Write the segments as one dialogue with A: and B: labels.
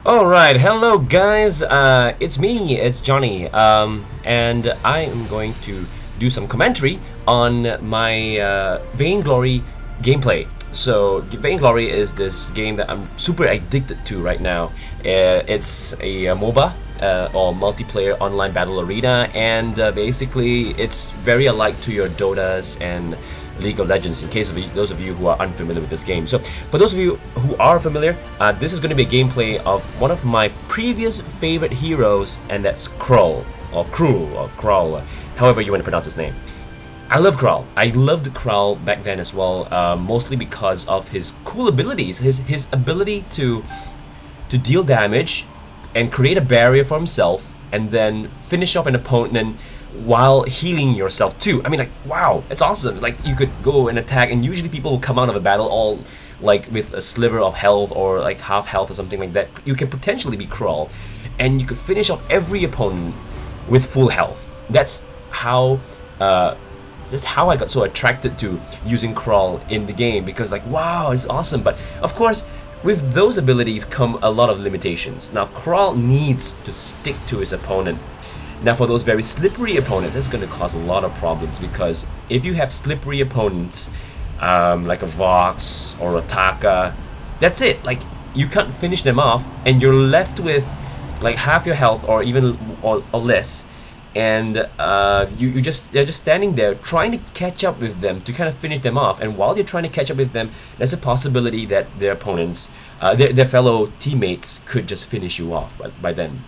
A: Alright, hello guys, it's me, it's Johnny, and I am going to do some commentary on my Vainglory gameplay. So, Vainglory is this game that I'm super addicted to right now. It's a MOBA, or multiplayer online battle arena, and basically it's very alike to your Dotas and League of Legends, in case of those of you who are unfamiliar with this game. So for those of you who are familiar, this is going to be a gameplay of one of my previous favorite heroes, and that's Krul, or Krul, or Krul, however you want to pronounce his name. I love Krul. I loved Krul back then as well, mostly because of his cool abilities, his ability to deal damage and create a barrier for himself, and then finish off an opponent while healing yourself too. I mean, like, wow, it's awesome. Like, you could go and attack, and usually people will come out of a battle all like with a sliver of health or like half health or something like that. You can potentially be Krul, and you could finish off every opponent with full health. That's how just how I got so attracted to using Krul in the game, because like, wow, it's awesome. But of course, with those abilities come a lot of limitations. Now, Krul needs to stick to his opponent. Now, for those very slippery opponents, that's going to cause a lot of problems, because if you have slippery opponents, like a Vox or a Taka, that's it. Like, you can't finish them off, and you're left with like half your health or even or less, and they're just standing there trying to catch up with them to kind of finish them off. And while you're trying to catch up with them, there's a possibility that their opponents, their fellow teammates, could just finish you off by then.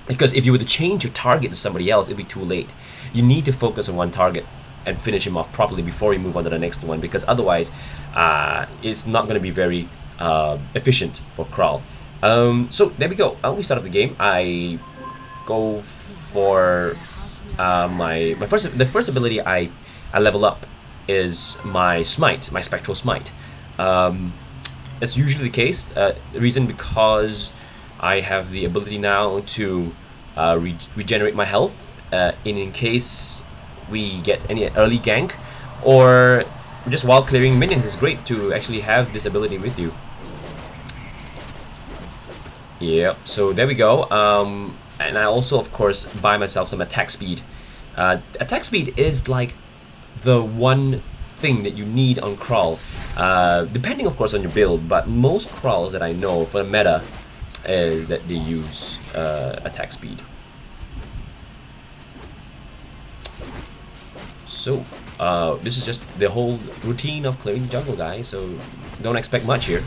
A: Because if you were to change your target to somebody else, it'd be too late. You need to focus on one target and finish him off properly before you move on to the next one, because otherwise it's not going to be very efficient for Krul. So there we go. We started the game. I go for the first ability I level up is my smite, my spectral smite. That's usually the case. The reason, because I have the ability now to regenerate my health in case we get any early gank, or just while clearing minions. It's great to actually have this ability with you. Yeah, so there we go. And I also, of course, buy myself some attack speed. Attack speed is like the one thing that you need on Krul, depending, of course, on your build. But most Kruls that I know for the meta is that they use attack speed. So this is just the whole routine of clearing the jungle, guys, so don't expect much here.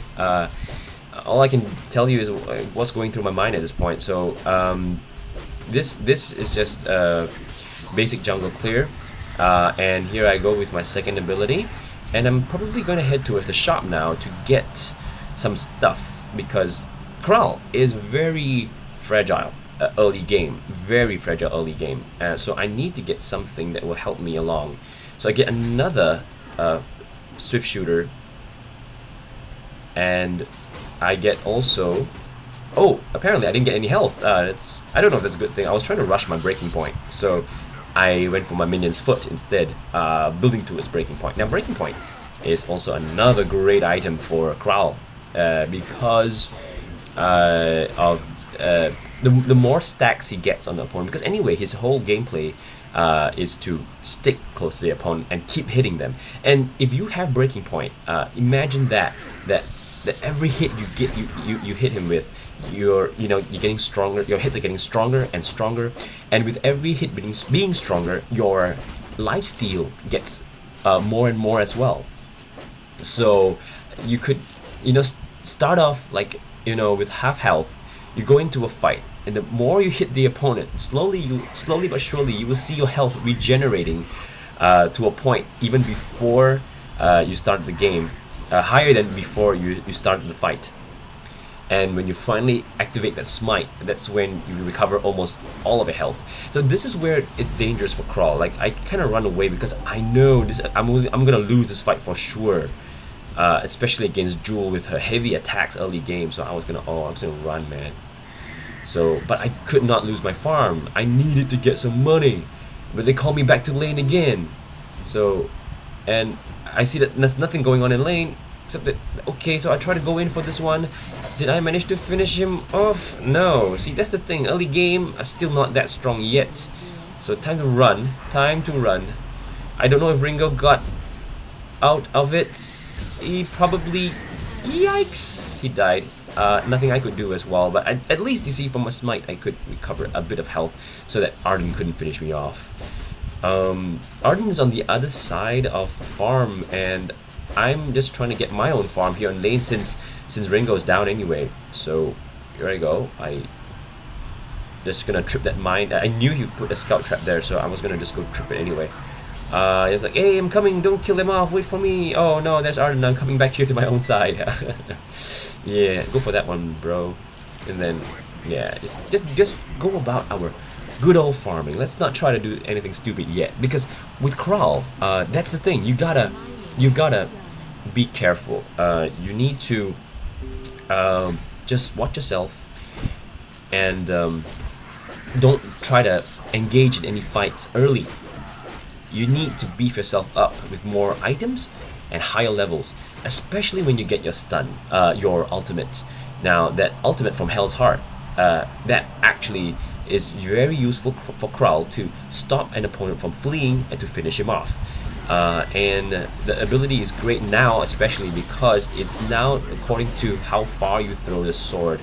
A: All I can tell you is what's going through my mind at this point. So this is just basic jungle clear, and here I go with my second ability, and I'm probably going to head towards the shop now to get some stuff, because Krul is very fragile early game, very fragile early game. So I need to get something that will help me along. So I get another swift shooter, and I get also, oh, apparently I didn't get any health. I don't know if that's a good thing. I was trying to rush my breaking point, so I went for my minion's foot instead, building to its breaking point. Now, breaking point is also another great item for Krul, because of the more stacks he gets on the opponent, because anyway his whole gameplay is to stick close to the opponent and keep hitting them. And if you have breaking point, imagine that every hit you get, you hit him with, you're getting stronger. Your hits are getting stronger and stronger, and with every hit being stronger, your lifesteal gets more and more as well. So you could start off like with half health. You go into a fight, and the more you hit the opponent, slowly but surely, you will see your health regenerating to a point even before you start the game, higher than before you started the fight. And when you finally activate that smite, that's when you recover almost all of your health. So this is where it's dangerous for Krul. Like, I kind of run away because I know this. I'm gonna lose this fight for sure. Especially against Jewel with her heavy attacks early game. So I'm just gonna run, man. So, but I could not lose my farm. I needed to get some money, but they called me back to lane again. So, and I see that there's nothing going on in lane, except that, okay, so I try to go in for this one, Did I manage to finish him off? No. See, that's the thing. Early game, I'm still not that strong yet. So time to run. Time to run. I don't know if Ringo got out of it. He probably... Yikes! He died. Nothing I could do as well, but at least you see from a smite I could recover a bit of health so that Arden couldn't finish me off. Arden's on the other side of the farm, and I'm just trying to get my own farm here on lane since Ringo's down anyway. So here I go. I just gonna trip that mine. I knew he put a scout trap there, so I was gonna just go trip it anyway. He's like, hey, I'm coming, don't kill them off, wait for me. Oh no, there's Arden, I'm coming back here to my own side. Yeah, go for that one, bro. And then, yeah, just go about our good old farming. Let's not try to do anything stupid yet, because with Krul, that's the thing. You gotta be careful. You need to just watch yourself and don't try to engage in any fights early. You need to beef yourself up with more items and higher levels, especially when you get your stun, your ultimate. Now, that ultimate from Hell's Heart, that actually is very useful for Krul to stop an opponent from fleeing and to finish him off. And the ability is great now, especially because it's now according to how far you throw the sword.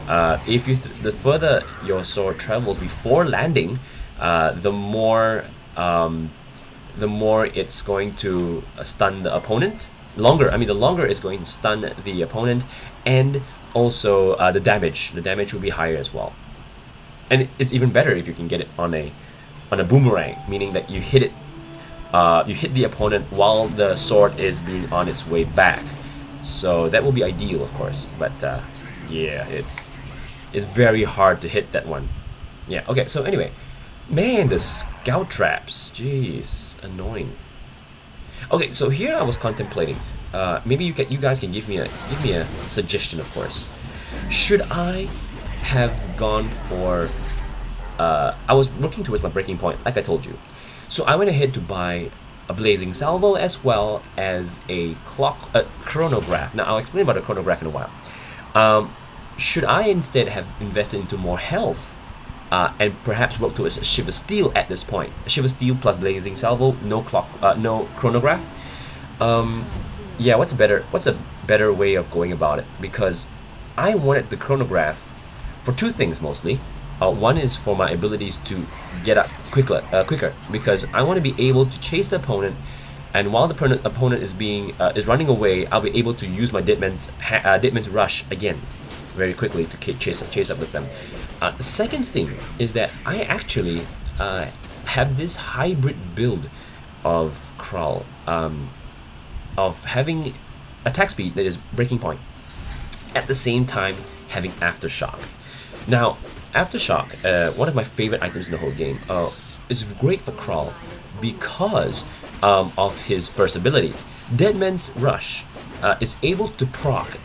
A: If the further your sword travels before landing, the more it's going to stun the opponent. The longer it's going to stun the opponent, and also the damage. The damage will be higher as well. And it's even better if you can get it on a boomerang, meaning that you hit it. You hit the opponent while the sword is being on its way back. So that will be ideal, of course. But yeah, it's very hard to hit that one. Yeah. Okay. So anyway. Man, the scout traps, jeez, annoying. Okay, so here I was contemplating. Maybe you guys can give me a suggestion, of course. Should I have gone for? I was working towards my breaking point, like I told you. So I went ahead to buy a blazing salvo as well as a chronograph. Now I'll explain about the chronograph in a while. Should I instead have invested into more health? And perhaps work towards a Shiver Steel at this point. A Shiver Steel plus Blazing Salvo, no chronograph. Yeah, what's a better way of going about it? Because I wanted the chronograph for two things mostly. One is for my abilities to get up quicker, because I want to be able to chase the opponent, and while the opponent is running away, I'll be able to use my Deadman's Rush again very quickly to chase up with them. The second thing is that I actually have this hybrid build of Krul, of having attack speed that is breaking point, at the same time having Aftershock. Now, Aftershock, one of my favorite items in the whole game, is great for Krul because of his first ability. Deadman's Rush is able to proc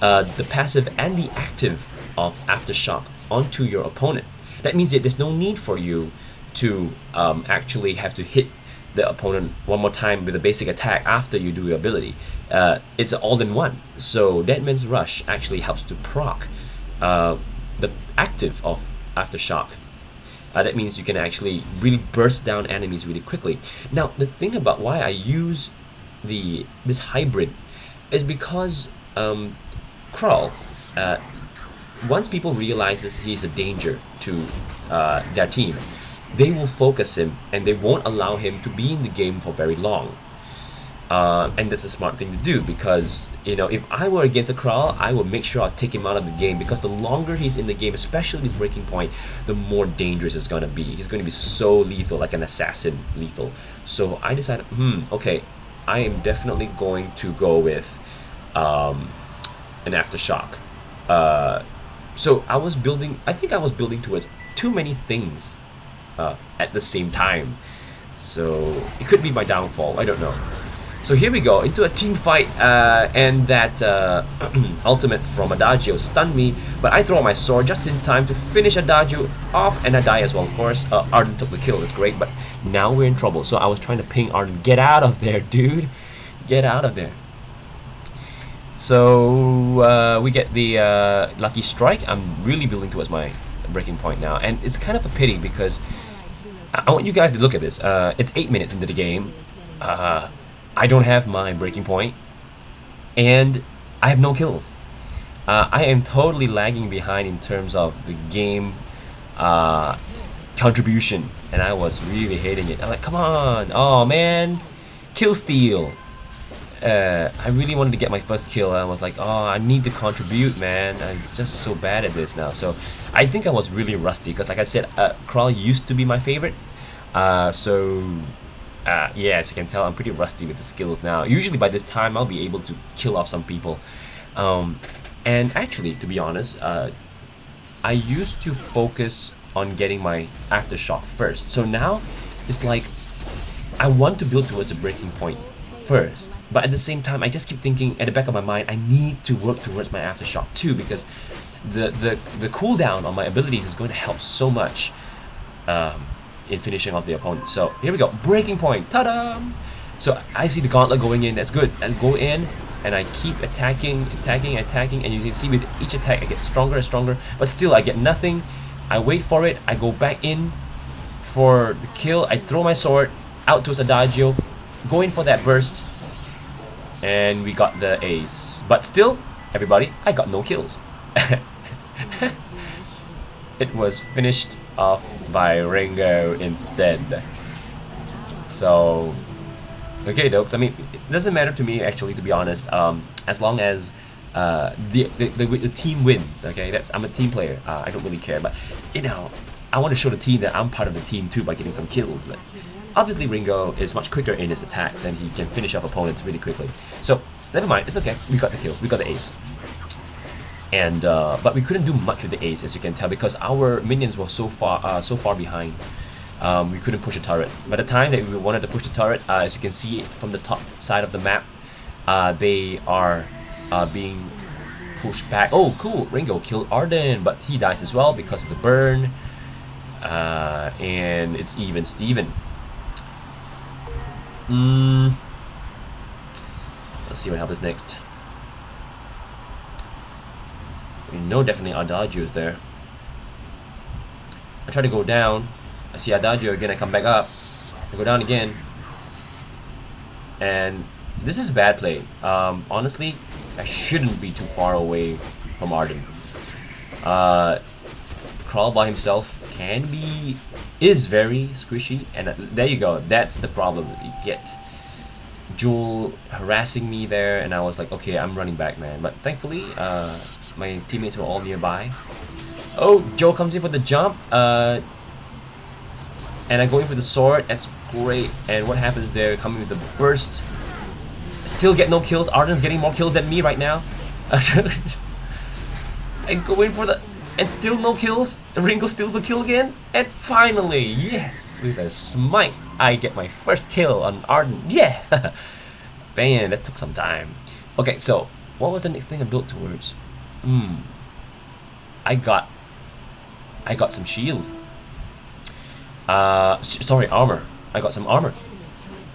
A: the passive and the active of Aftershock onto your opponent. That means that there's no need for you to actually have to hit the opponent one more time with a basic attack after you do your ability. It's all in one. So Deadman's Rush actually helps to proc the active of Aftershock. That means you can actually really burst down enemies really quickly. Now, the thing about why I use this hybrid is because Krul, once people realizes he's a danger to their team, they will focus him and they won't allow him to be in the game for very long. And that's a smart thing to do, because if I were against a Krul, I would make sure I'll take him out of the game, because the longer he's in the game, especially with breaking point, the more dangerous it's gonna be. He's gonna be so lethal, like an assassin lethal. So I decided, okay, I am definitely going to go with an Aftershock. So I think I was building towards too many things at the same time. So it could be my downfall, I don't know. So here we go, into a team fight, and that ultimate from Adagio stunned me, but I throw my sword just in time to finish Adagio off, and I die as well, of course. Arden took the kill, it's great, but now we're in trouble. So I was trying to ping Arden, get out of there, dude. Get out of there. So we get the lucky strike. I'm really building towards my breaking point now, and it's kind of a pity because I want you guys to look at this. It's 8 minutes into the game. I don't have my breaking point, and I have no kills. I am totally lagging behind in terms of the game contribution, and I was really hating it. I'm like, come on, oh man, kill steal. I really wanted to get my first kill. I was like, oh, I need to contribute, man. I'm just so bad at this now. So I think I was really rusty because, like I said, Krul used to be my favorite. Yeah, as you can tell, I'm pretty rusty with the skills now. Usually by this time, I'll be able to kill off some people. And actually, to be honest, I used to focus on getting my aftershock first. So now, it's like I want to build towards a breaking point first, but at the same time I just keep thinking at the back of my mind I need to work towards my aftershock too, because the cooldown on my abilities is going to help so much in finishing off the opponent. So here we go, breaking point, ta-da! So I see the gauntlet going in, that's good. I go in and I keep attacking, and you can see with each attack I get stronger and stronger, but still I get nothing. I wait for it, I go back in for the kill, I throw my sword out towards Adagio, going for that burst, and we got the ace. But still, everybody, I got no kills. It was finished off by Ringo instead. So, okay, dokes. I mean, it doesn't matter to me actually, to be honest. As long as the team wins. Okay, I'm a team player. I don't really care, but you know, I want to show the team that I'm part of the team too by getting some kills. But obviously Ringo is much quicker in his attacks and he can finish off opponents really quickly. So never mind, it's okay. We got the kills, we got the ace. And but we couldn't do much with the ace, as you can tell, because our minions were so far behind. We couldn't push a turret. By the time that we wanted to push the turret, as you can see from the top side of the map, they are being pushed back. Oh, cool! Ringo killed Arden, but he dies as well because of the burn. And it's even Steven. Let's see what happens next. We know definitely Adagio is there. I try to go down. I see Adagio again. I come back up. I go down again. And this is bad play. Honestly, I shouldn't be too far away from Arden. Krul by himself is very squishy, and there you go. That's the problem that you get. Jewel harassing me there, and I was like, okay, I'm running back, man. But thankfully, my teammates were all nearby. Oh, Joe comes in for the jump, and I go in for the sword. That's great. And what happens there? Coming with the burst. Still get no kills. Arden's getting more kills than me right now. I go in for the... and still no kills. Ringo steals the kill again. And finally, yes, with a smite, I get my first kill on Arden. Yeah! Man, that took some time. Okay, so, what was the next thing I built towards? I got some shield. Sorry, armor. I got some armor.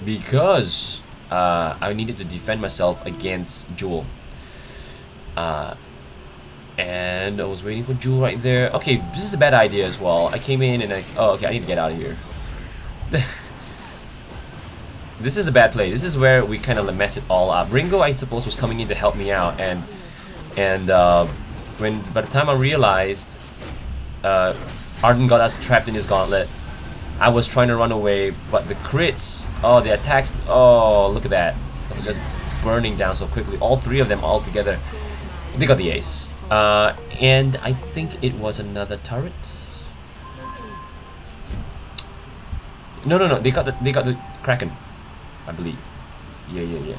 A: Because I needed to defend myself against Jewel. And I was waiting for Jewel right there. Okay, this is a bad idea as well. I came in and oh, okay, I need to get out of here. This is a bad play. This is where we kind of mess it all up. Ringo, I suppose, was coming in to help me out, and when by the time I realized Arden got us trapped in his gauntlet, I was trying to run away, but the crits, oh, the attacks, oh, look at that. It was just burning down so quickly. All three of them all together. They got the ace. And I think it was another turret. No, they got the Kraken, I believe. Yeah.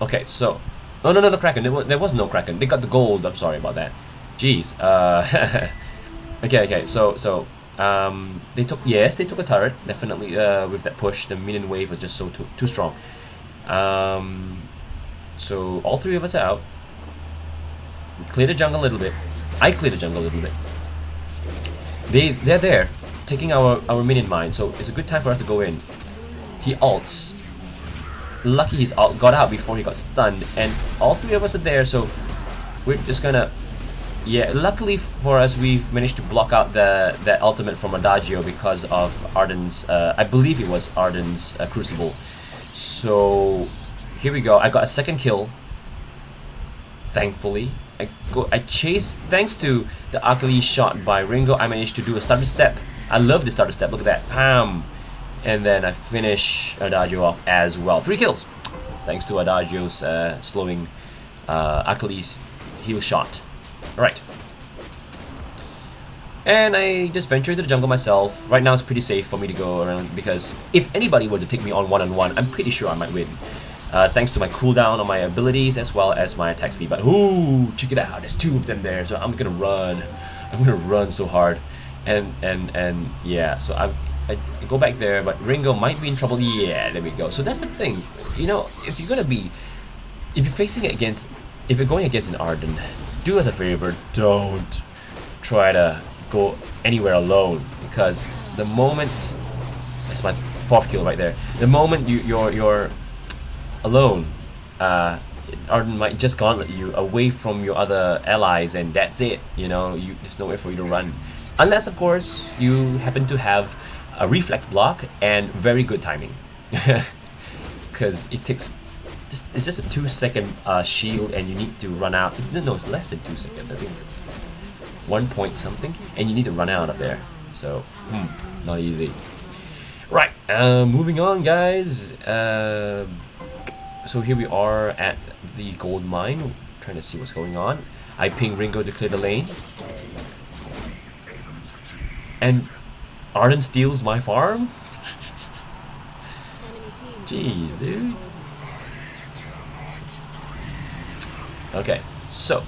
A: Okay, so no, the Kraken. There was no Kraken. They got the gold. I'm sorry about that. Jeez. Okay. So they took a turret, definitely. With that push, the minion wave was just so too strong. So all three of us are out. We cleared the jungle a little bit. I cleared the jungle a little bit. They're there, taking our minion mine. So it's a good time for us to go in. He ults. lucky he's got out before he got stunned, and all three of us are there, so we're just gonna... Yeah, luckily for us, we've managed to block out that ultimate from Adagio because of Arden's, I believe it was Arden's Crucible. So, here we go. I got a second kill, thankfully. I chased, thanks to the ugly shot by Ringo, I managed to do a starter step. I love the starter step, look at that, bam! And then I finish Adagio off as well. 3 kills, thanks to Adagio's slowing Akali's heal shot. Right. And I just venture into the jungle myself. Right now it's pretty safe for me to go around because if anybody were to take me on one-on-one, I'm pretty sure I might win. Thanks to my cooldown on my abilities as well as my attack speed. But ooh, check it out, there's 2 of them there, so I'm gonna run. I'm gonna run so hard. And yeah, so I go back there, but Ringo might be in trouble. Yeah, there we go. So that's the thing. You know, if you're going against an Arden, do us a favor, don't try to go anywhere alone, because the moment, that's my 4th kill right there, the moment you're alone, Arden might just gauntlet you away from your other allies, and that's it. You know, there's nowhere for you to run, unless of course you happen to have a reflex block and very good timing, because it takes... It's just a 2-second shield, and you need to run out. No, it's less than 2 seconds. I think it's 1 point something, and you need to run out of there. So, not easy. Right, moving on, guys. So here we are at the gold mine, trying to see what's going on. I ping Ringo to clear the lane, and Arden steals my farm. Jeez, dude. Okay, so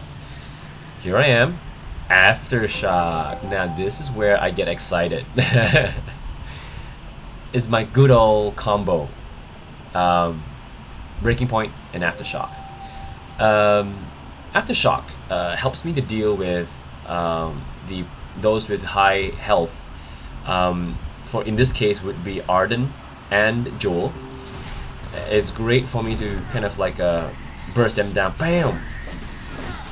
A: here I am, Aftershock. Now this is where I get excited. It's my good old combo, Breaking Point and Aftershock. Aftershock helps me to deal with those with high health. For in this case would be Arden and Joel. It's great for me to kind of like burst them down. Bam!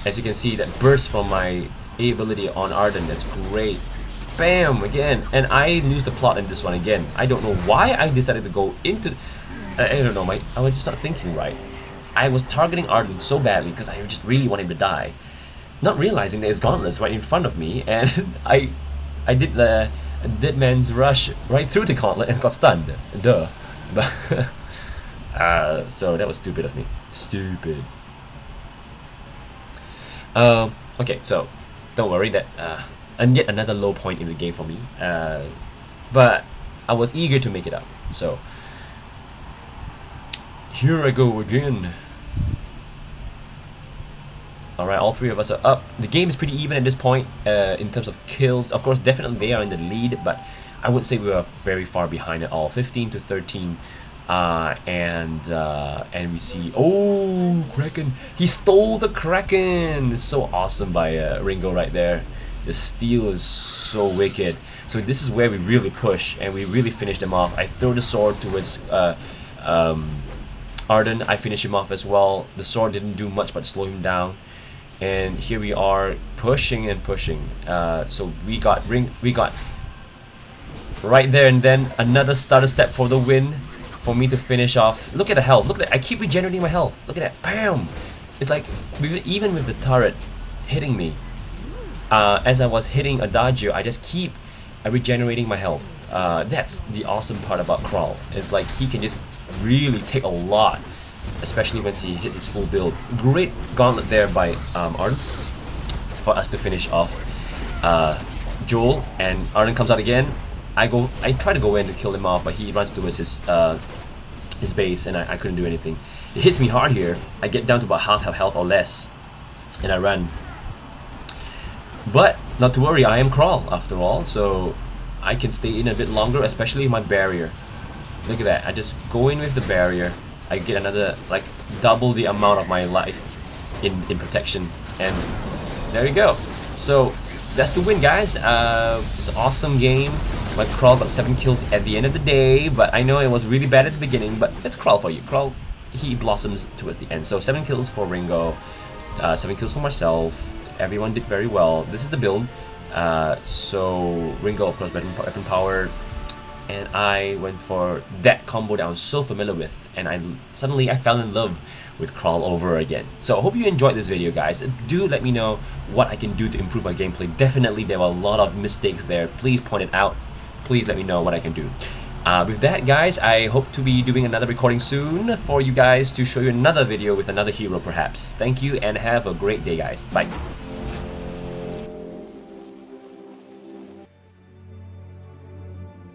A: As you can see, that burst from my A ability on Arden, that's great. Bam! Again, and I lose the plot in this one again. I don't know why I decided to go into... I don't know, I was just not thinking right. I was targeting Arden so badly because I just really want him to die. Not realizing there's gauntlets right in front of me, and I did the dead man's rush right through the gauntlet and got stunned. Duh. But so that was stupid of me. Stupid. Okay, so don't worry that and yet another low point in the game for me. But I was eager to make it up. So here I go again. Alright, all 3 of us are up. The game is pretty even at this point in terms of kills. Of course, definitely they are in the lead, but I wouldn't say we are very far behind at all. 15 to 13. And we see, oh, Kraken! He stole the Kraken! It's so awesome by Ringo right there. The steal is so wicked. So this is where we really push and we really finish them off. I throw the sword towards Arden. I finish him off as well. The sword didn't do much but slow him down. And here we are pushing and pushing. So we got right there, and then another starter step for the win. For me to finish off. Look at the health. Look at that. I keep regenerating my health. Look at that. Bam! It's like even with the turret hitting me, as I was hitting Adagio, I just keep regenerating my health. That's the awesome part about Krul. It's like he can just really take a lot, especially once he hit his full build. Great gauntlet there by Arden for us to finish off Joel, and Arden comes out again. I try to go in to kill him off, but he runs towards his base, and I couldn't do anything. It hits me hard here. I get down to about half health or less, and I run. But not to worry, I am Krul after all, so I can stay in a bit longer, especially my barrier. Look at that. I just go in with the barrier. I get another, like, double the amount of my life in protection, and there you go. So that's the win, guys. It's an awesome game. My Krul got 7 kills at the end of the day, but I know it was really bad at the beginning, but that's Krul for you. Krul he blossoms towards the end. So 7 kills for Ringo, 7 kills for myself. Everyone did very well. This is the build. So Ringo, of course, weapon power, and I went for that combo that I'm so familiar with, and suddenly I fell in love with Krul over again. So I hope you enjoyed this video, guys. Do let me know what I can do to improve my gameplay. Definitely there were a lot of mistakes there. Please point it out. Please let me know what I can do. With that, guys, I hope to be doing another recording soon for you guys to show you another video with another hero perhaps. Thank you and have a great day, guys. Bye.